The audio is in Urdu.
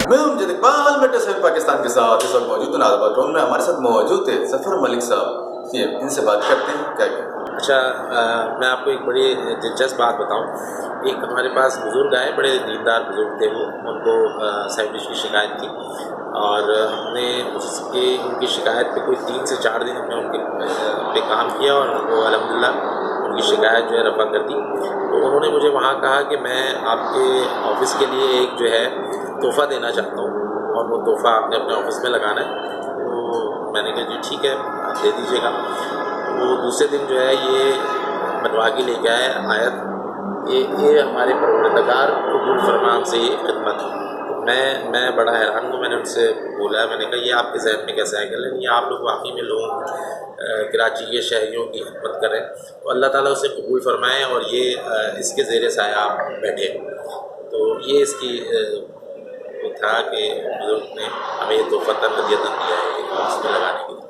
میں امجد اقبال میٹر صاحب پاکستان کے ساتھ اس وقت موجود ہوں آزاد ٹون میں. ہمارے ساتھ موجود تھے ظفر ملک صاحب. یہ ان سے بات کرتے ہیں کیا کیا. اچھا، میں آپ کو ایک بڑی دلچسپ بات بتاؤں. ایک ہمارے پاس بزرگ آئے، بڑے دیندار بزرگ تھے. وہ ان کو سینڈوچ کی شکایت تھی، اور ہم نے ان کی شکایت پہ کوئی 3 سے 4 دن ہم نے ان کے پہ کام کیا، اور ان کو الحمدللہ ان کی شکایت جو ہے رفع کر دی. تو انہوں نے مجھے وہاں کہا کہ میں آپ کے آفس کے لیے ایک جو ہے تحفہ دینا چاہتا ہوں، اور وہ تحفہ آپ نے اپنے آفس میں لگانا ہے. تو میں نے کہا جی ٹھیک ہے، آپ دے دیجیے گا. وہ دوسرے دن جو ہے یہ بنوا کے لے کے آئے آیت، یہ ہمارے پروردگار قبول فرما ہم سے یہ خدمت. میں بڑا حیران ہوں. میں نے ان سے بولا، میں نے کہا یہ آپ کے ذہن میں کیسے آئے گا؟ لیکن یہ آپ لوگ واقعی میں لوگوں کراچی کے شہریوں کی خدمت کریں تو اللہ تعالیٰ اسے قبول فرمائے، اور یہ اس کے زیر سایہ آپ بیٹھے. تو یہ اس کی وہ تھا کہ بزرگ نے ہمیں یہ تحفہ ہدیۃً دیا ہے اس میں لگانے کے لیے.